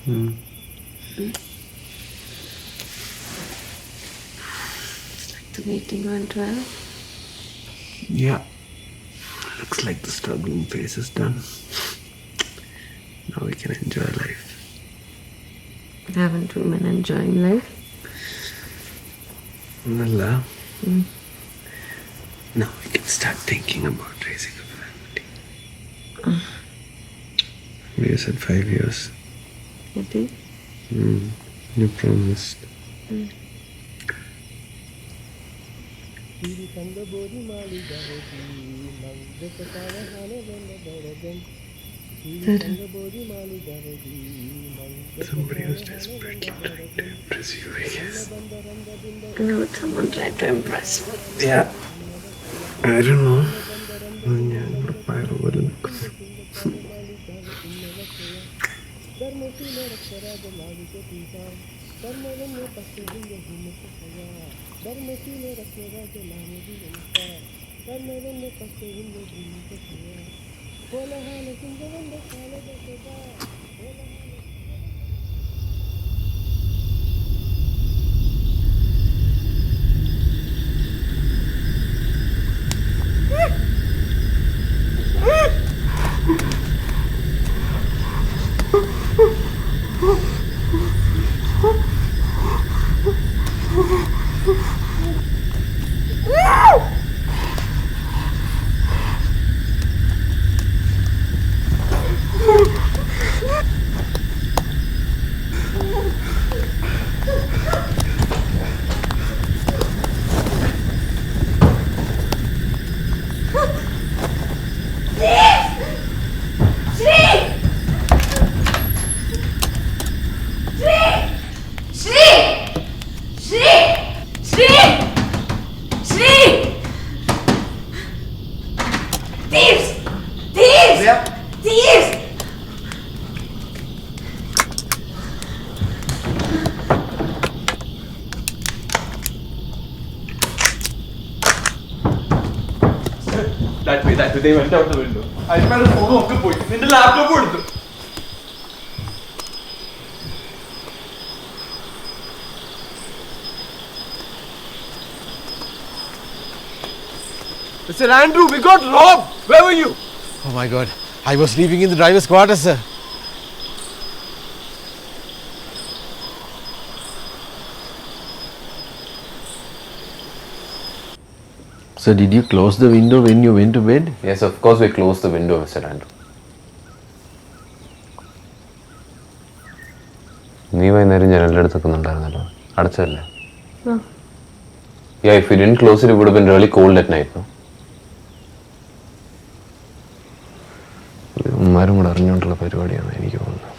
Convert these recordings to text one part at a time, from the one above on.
The meeting went well. Yeah. Looks like the struggling phase is done. Now we can enjoy life. Haven't women enjoying life? Well, now we can start thinking about raising a family. You said 5 years. You did? You promised. Somebody was desperately trying to impress you, I guess. No, someone tried to impress me. Yeah. I don't know. I'm not fire over the looks. That way, they went out the window. I found a phone of the boy in the laptop. Mr. Andrew, we got robbed! Where were you? Oh my God, I was sleeping in the driver's quarters, sir. So did you close the window when you went to bed? Yes, of course we closed the window, Mr. Andrew. നീ വൈകുന്നേരം ജനലിൻ്റെ അടുത്തൊക്കെ ഉണ്ടായിരുന്നല്ലോ, അടച്ചല്ലേ? Yeah, if we didn't close it, it would have been really cold at night, no? ഉമ്മാരും കൂടെ അറിഞ്ഞുകൊണ്ടുള്ള പരിപാടിയാണ് എനിക്ക് തോന്നുന്നത്.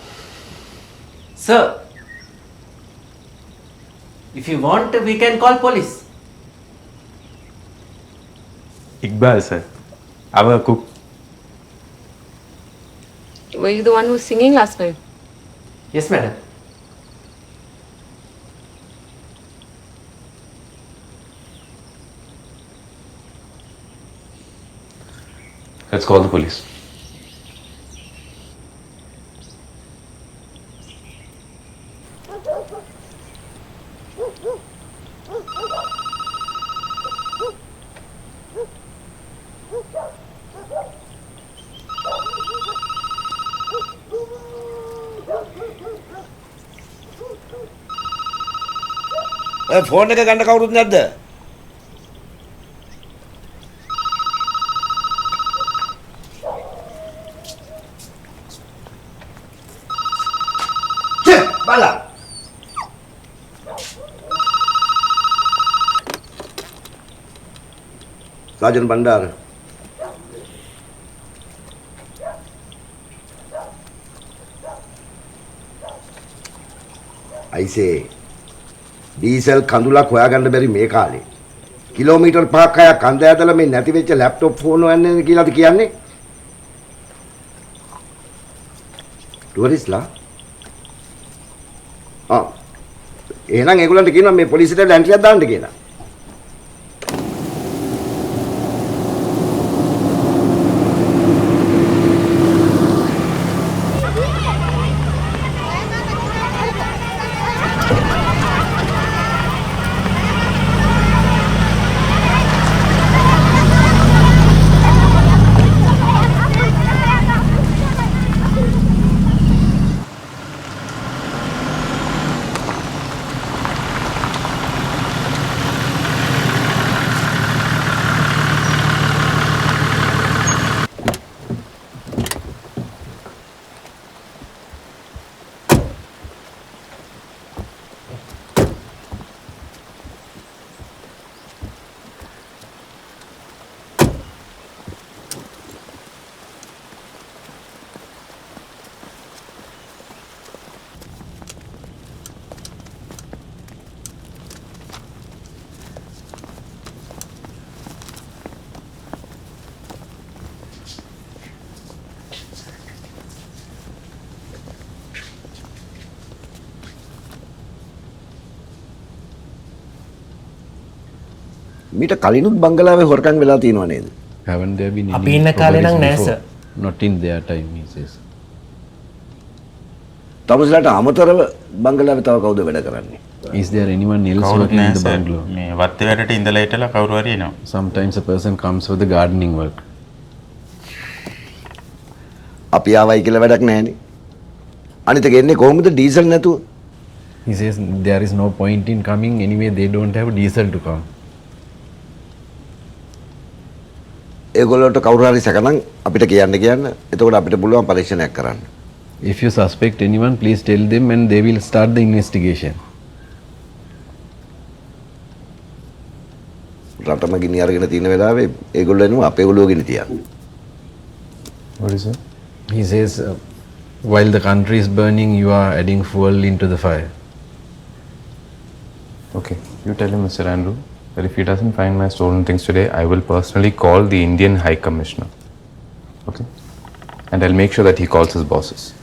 Sir, if you want, we can call police. Iqbal, sir. Our cook. Were you the one who was singing last night? Yes, madam. Let's call the police. Phone එක ගන්න කවුරුත් නැද්ද? බලා. සාජන් Bandara. I say diesel කඳුලක් හොයාගන්න බැරි මේ කාලේ kilometre 5ක් 6ක් කන්ද ඇදලා මේ නැති වෙච්ච ලැප්ටොප් ෆෝන් යන්නේ කියලාද කියන්නේ? ටුවරිස්ලා? එහෙනම් ඒගොල්ලන්ට කියනවා මේ පොලිසියට ලැන්ටියක් දාන්න කියලා. මීට කලිනුත් බංගලාවේ හොරකම් වෙලා තියෙනව නේද? Haven't there been අපි any ඉන්න කාලේ නම් robberies නෑ, before? sir. Not in their time, he says. තමස්ලාට අමතරව බංගලාවේ තව කවුද වැඩ කරන්නේ? Is there anyone else කවුරුත් working in නෑ the සර්. bungalow? මේ වත්තේ වැඩට ඉඳලා හිටලා කවුරු හරි එනවා. Sometimes a person comes for the gardening work. අපි ආවයි කියලා වැඩක් නැහැනේ. අනිත් එක එන්නේ කොහොමද ඩීසල් නැතුව? He says there is no point in coming anyway, they don't have diesel to come. ඒගොල්ලන්ට කවුරු හරි සැකනම් අපිට කියන්න. එතකොට අපිට පුළුවන් පරීක්ෂණයක් කරන්න. If you suspect anyone, please tell them and they will start the investigation. රටම ගිනි අරගෙන තියෙන වෙලාවේ ඒගොල්ලෝ එනවා අපේ ඔළුව ගිනි තියන්න. What is it? He says while the country is burning, you are adding fuel into the fire. Okay, you tell him, Mr. Andrew, that if he doesn't find my stolen things today, I will personally call the Indian High Commissioner. Okay? And I'll make sure that he calls his bosses.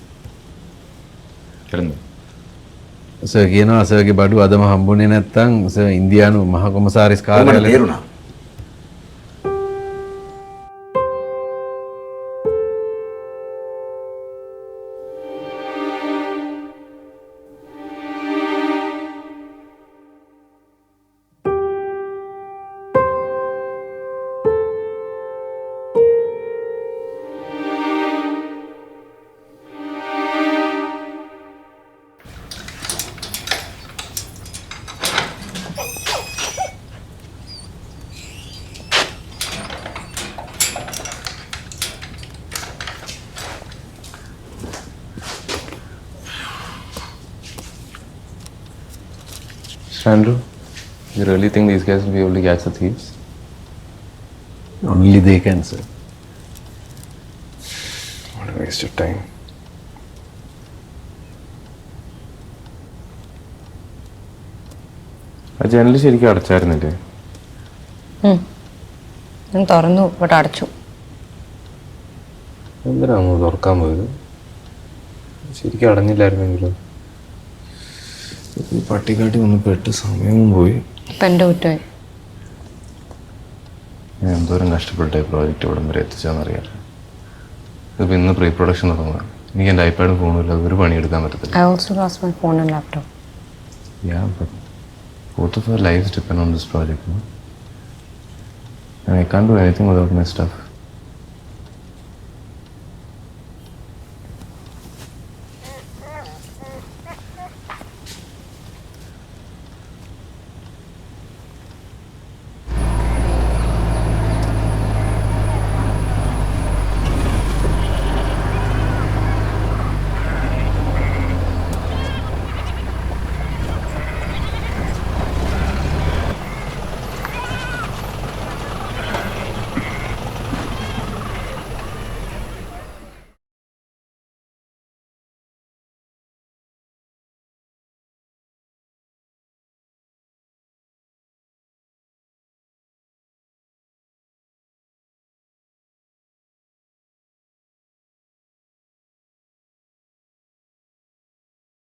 Sir කියනවා සර්ගේ බඩු අදම හම්බුනේ නැත්නම් sir ඉන්දියානු මහ කොමසාරිස් මට කාර්යාලයට තේරුණා. Mr. Andrew, you really think these guys will be able to catch the thieves? only they can sir. What a waste of time. ആ ജനൽ ശരിക്കും അടച്ചായിരുന്നില്ലേ? ഞാൻ തുറന്നു ഇവിടെ അടച്ചു. എന്തിനാണ് തുറക്കാൻ പോയത്? ശരിക്കും അടഞ്ഞില്ലായിരുന്നെങ്കിലോ? ഈ പട്ടിക്കാട്ടി ഒന്ന് പെട്ട് സമയവും പോയി. ഇപ്പം എൻ്റെ കുറ്റമായി. ഞാൻ എന്തോരം കഷ്ടപ്പെട്ട പ്രോജക്റ്റ് ഇവിടം വരെ എത്തിച്ചാന്നറിയാം. ഇതിപ്പോൾ ഇന്ന് പ്രീ പ്രൊഡക്ഷൻ തുടങ്ങുക. എനിക്ക് എൻ്റെ ഐപാഡും ഫോണും ഇല്ലാതെ ഒരു പണിയെടുക്കാൻ പറ്റത്തില്ല. I also lost my phone and laptop. Yeah, but both of our lives depend on this project, no? And I can't do anything without my stuff.